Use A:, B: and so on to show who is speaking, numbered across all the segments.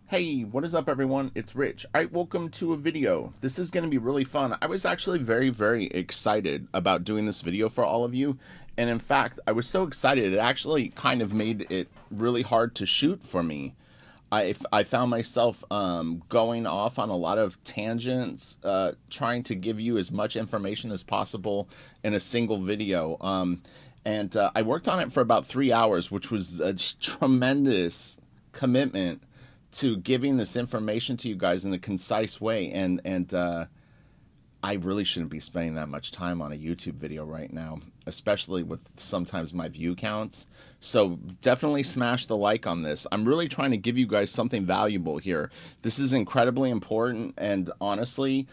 A: Hey, what is up everyone? It's Rich. Alright, welcome to a video. This is going to be really fun. I was actually very excited about doing this video for all of you. And in fact, I was so excited it actually kind of made it really hard to shoot for me. I found myself going off on a lot of tangents, trying to give you as much information as possible in a single video. And I worked on it for about 3 hours, which was a tremendous commitment to giving this information to you guys in a concise way. And I really shouldn't be spending that much time on a YouTube video right now, especially with sometimes my view counts. So definitely smash the like on this. I'm really trying to give you guys something valuable here. This is incredibly important, and honestly,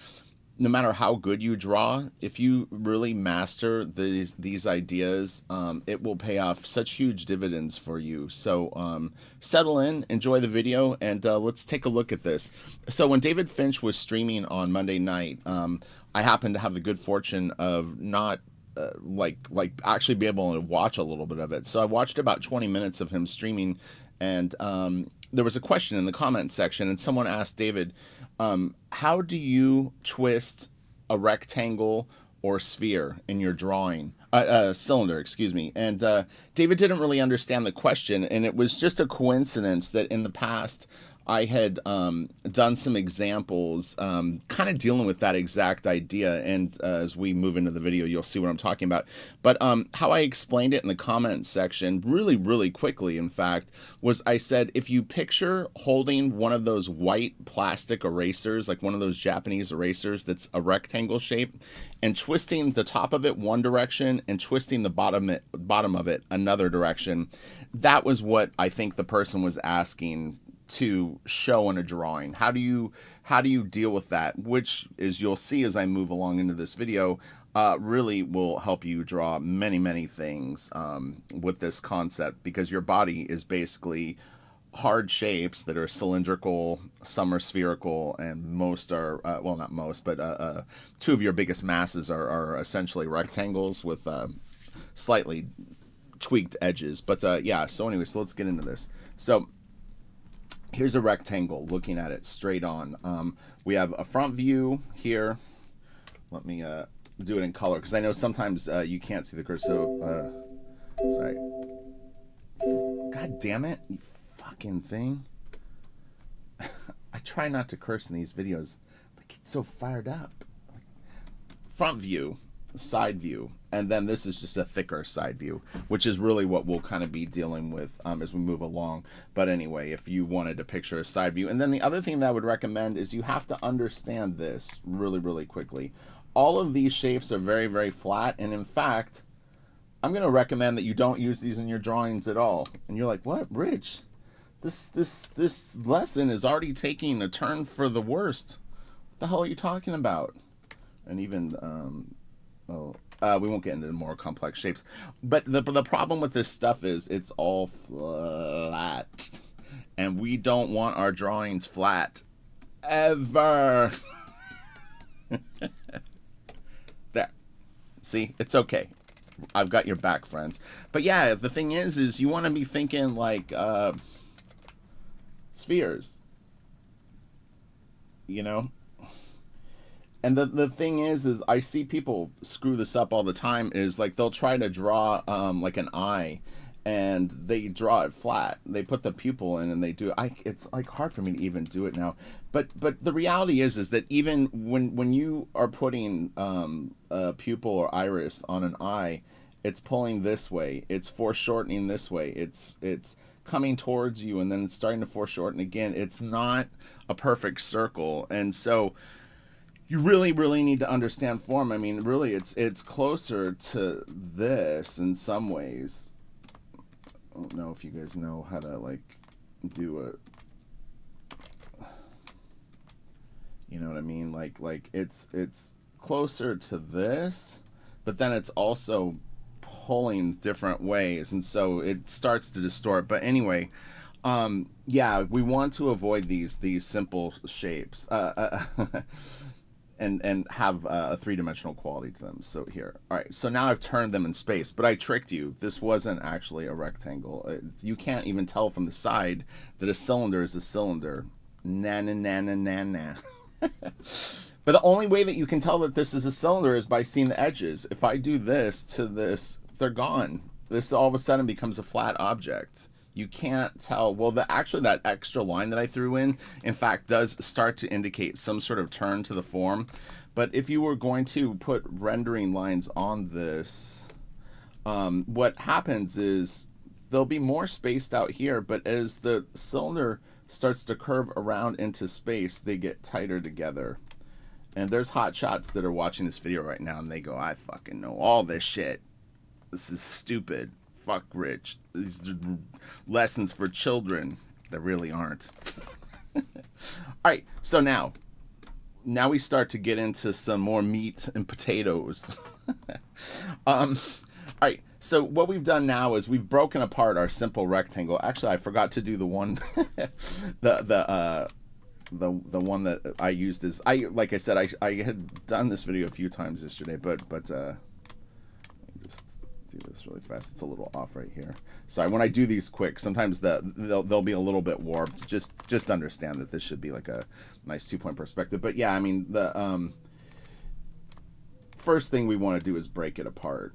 A: no matter how good you draw, if you really master these ideas, it will pay off such huge dividends for you. So settle in, enjoy the video, and let's take a look at this. So when David Finch was streaming on Monday night, I happened to have the good fortune of not like actually be able to watch a little bit of it. So I watched about 20 minutes of him streaming, and there was a question in the comment section, and someone asked David, how do you twist a rectangle or sphere in your drawing? Cylinder, excuse me. And David didn't really understand the question, and it was just a coincidence that in the past I had done some examples kind of dealing with that exact idea. And as we move into the video, you'll see what I'm talking about. But how I explained it in the comments section really quickly, in fact, was I said, if you picture holding one of those white plastic erasers, like one of those Japanese erasers that's a rectangle shape, and twisting the top of it one direction and twisting the bottom of it another direction, that was what I think the person was asking to show in a drawing. How do you deal with that? Which, as you'll see as I move along into this video, really will help you draw many things with this concept, because your body is basically hard shapes that are cylindrical, some are spherical, and most are, well, not most, but two of your biggest masses are essentially rectangles with slightly tweaked edges. But yeah, so anyway, so let's get into this. So here's a rectangle, looking at it straight on. We have a front view here. Let me do it in color, because I know sometimes you can't see the cursor. So, sorry. God damn it, you fucking thing. I try not to curse in these videos, but I get so fired up. Front view, side view, and then this is just a thicker side view, which is really what we'll kind of be dealing with as we move along. But anyway, if you wanted to picture a side view. And then the other thing that I would recommend is you have to understand this really quickly. All of these shapes are very flat, and in fact, I'm going to recommend that you don't use these in your drawings at all. And you're like, what, Rich? This lesson is already taking a turn for the worst. What the hell are you talking about? And even we won't get into more complex shapes, but the problem with this stuff is it's all flat, and we don't want our drawings flat ever. There, see, it's okay. I've got your back, friends. But yeah, the thing is you want to be thinking like spheres, you know. And the thing is I see people screw this up all the time, is like they'll try to draw like an eye, and they draw it flat. They put the pupil in and they do it. It's like hard for me to even do it now. But the reality is that even when you are putting a pupil or iris on an eye, it's pulling this way, it's foreshortening this way, it's coming towards you, and then it's starting to foreshorten again. It's not a perfect circle. And so you really need to understand form. I mean, really, it's closer to this in some ways. I don't know if you guys know how to like do a, you know what I mean? Like it's closer to this, but then it's also pulling different ways, and so it starts to distort. But anyway, yeah, we want to avoid these simple shapes. And have a three-dimensional quality to them. So here, all right, so now I've turned them in space, but I tricked you. This wasn't actually a rectangle. You can't even tell from the side that a cylinder is a cylinder. Na na na na na na. But the only way that you can tell that this is a cylinder is by seeing the edges. If I do this to this, they're gone. This all of a sudden becomes a flat object. You can't tell. Well, actually that extra line that I threw in fact, does start to indicate some sort of turn to the form. But if you were going to put rendering lines on this, what happens is they'll be more spaced out here, but as the cylinder starts to curve around into space, they get tighter together. And there's hot shots that are watching this video right now, and they go, I fucking know all this shit. This is stupid. Fuck Rich. These are lessons for children that really aren't. All right, so now we start to get into some more meat and potatoes. All right, so what we've done now is we've broken apart our simple rectangle. Actually, I forgot to do the one, the one that I used is, like I said, I had done this video a few times yesterday, but just do this really fast. It's a little off right here. Sorry, when I do these quick, sometimes they'll be a little bit warped. Just understand that this should be like a nice 2-point perspective. But yeah, I mean, the first thing we want to do is break it apart.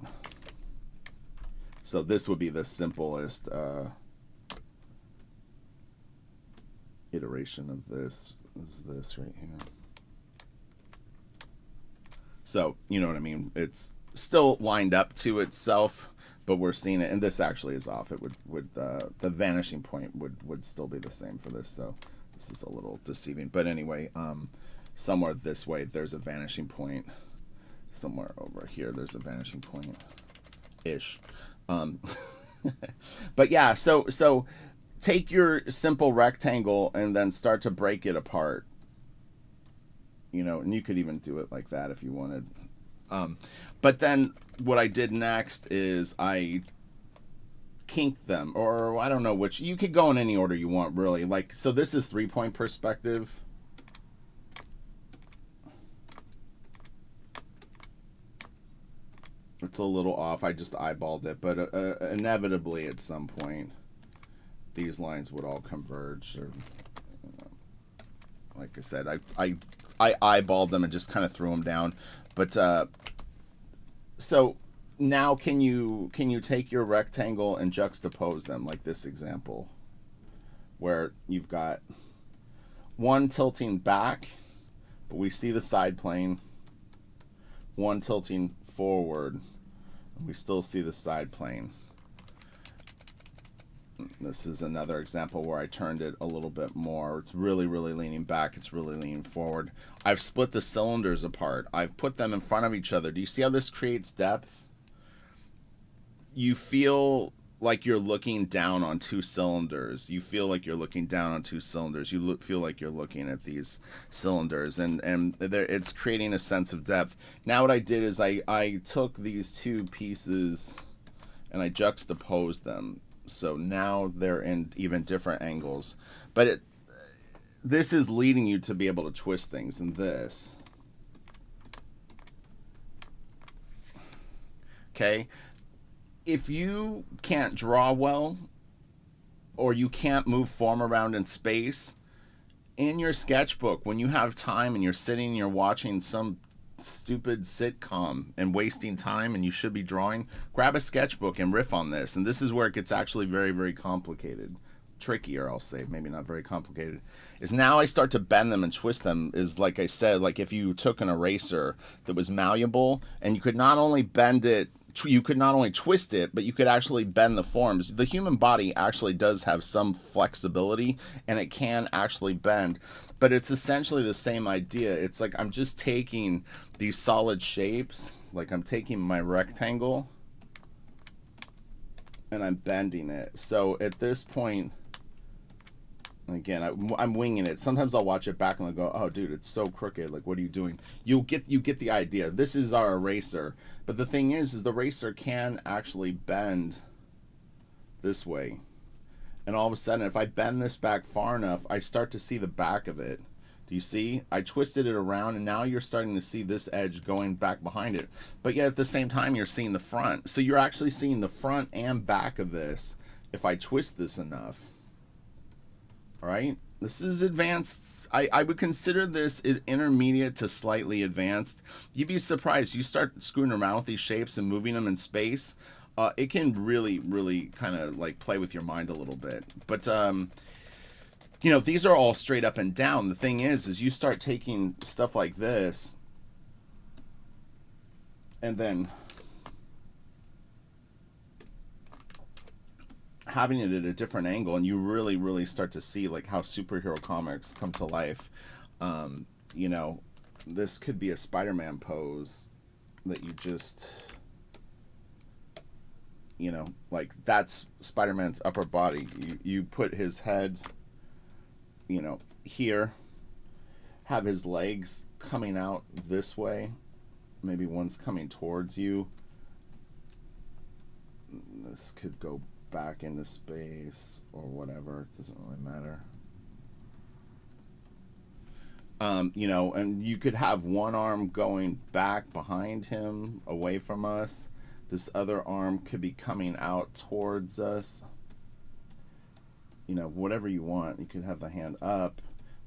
A: So this would be the simplest iteration of this. Is this right here? So you know what I mean. It's still lined up to itself, but we're seeing it, and this actually is off. It would the vanishing point would still be the same for this. So this is a little deceiving. But anyway, somewhere this way there's a vanishing point. Somewhere over here there's a vanishing point, ish. But yeah, so take your simple rectangle and then start to break it apart. You know, and you could even do it like that if you wanted. But then what I did next is I kinked them, or I don't know which. You could go in any order you want, really. Like, so this is 3-point perspective. It's a little off. I just eyeballed it, but inevitably at some point these lines would all converge. Or, like I said, I eyeballed them and just kind of threw them down. But so now can you take your rectangle and juxtapose them like this example, where you've got one tilting back, but we see the side plane, one tilting forward, and we still see the side plane. This is another example where I turned it a little bit more. It's really, really leaning back. It's really leaning forward. I've split the cylinders apart. I've put them in front of each other. Do you see how this creates depth? You feel like you're looking down on two cylinders. You feel like you're looking down on two cylinders. You feel like you're looking at these cylinders, and it's creating a sense of depth. Now what I did is I took these two pieces and I juxtaposed them. So now they're in even different angles. But this is leading you to be able to twist things in this. Okay? If you can't draw well, or you can't move form around in space, in your sketchbook, when you have time and you're sitting and you're watching some stupid sitcom and wasting time and you should be drawing, grab a sketchbook and riff on this. And this is where it gets actually very, very complicated. Trickier, I'll say, maybe not very complicated, is now I start to bend them and twist them. Is, like I said, like if you took an eraser that was malleable and you could not only bend it, you could not only twist it, but you could actually bend the forms. The human body actually does have some flexibility, and it can actually bend, but it's essentially the same idea. It's like I'm just taking these solid shapes, like I'm taking my rectangle and I'm bending it. So at this point, again, I'm winging it. Sometimes I'll watch it back and I'll go, oh dude, it's so crooked, like what are you doing? You get the idea. This is our eraser, but the thing is the eraser can actually bend this way, and all of a sudden if I bend this back far enough, I start to see the back of it. Do you see? I twisted it around, and now you're starting to see this edge going back behind it, but yet at the same time you're seeing the front. So you're actually seeing the front and back of this if I twist this enough. All right. This is advanced. I would consider this intermediate to slightly advanced. You'd be surprised. You start screwing around with these shapes and moving them in space. It can really, really kind of like play with your mind a little bit. But, you know, these are all straight up and down. The thing is you start taking stuff like this and then having it at a different angle, and you really, really start to see like how superhero comics come to life. You know, this could be a Spider-Man pose that you just, you know, like that's Spider-Man's upper body. You put his head, you know, here, have his legs coming out this way. Maybe one's coming towards you. This could go back into space or whatever. It doesn't really matter. You know, and you could have one arm going back behind him, away from us. This other arm could be coming out towards us. You know, whatever you want. You could have the hand up,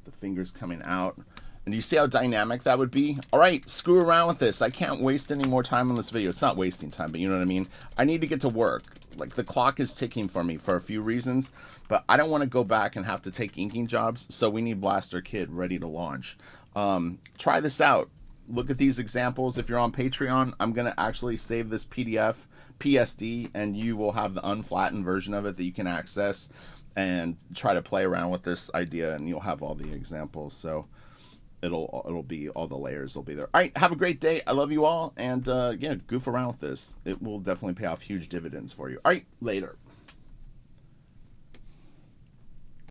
A: the fingers coming out. And you see how dynamic that would be? All right, screw around with this. I can't waste any more time on this video. It's not wasting time, but you know what I mean? I need to get to work. Like, the clock is ticking for me for a few reasons, but I don't want to go back and have to take inking jobs, so we need Blaster Kid ready to launch. Try this out. Look at these examples. If you're on Patreon, I'm going to actually save this PDF, PSD, and you will have the unflattened version of it that you can access and try to play around with this idea, and you'll have all the examples. So it'll be, all the layers will be there. All right, have a great day. I love you all, and yeah, goof around with this. It will definitely pay off huge dividends for you. All right, later.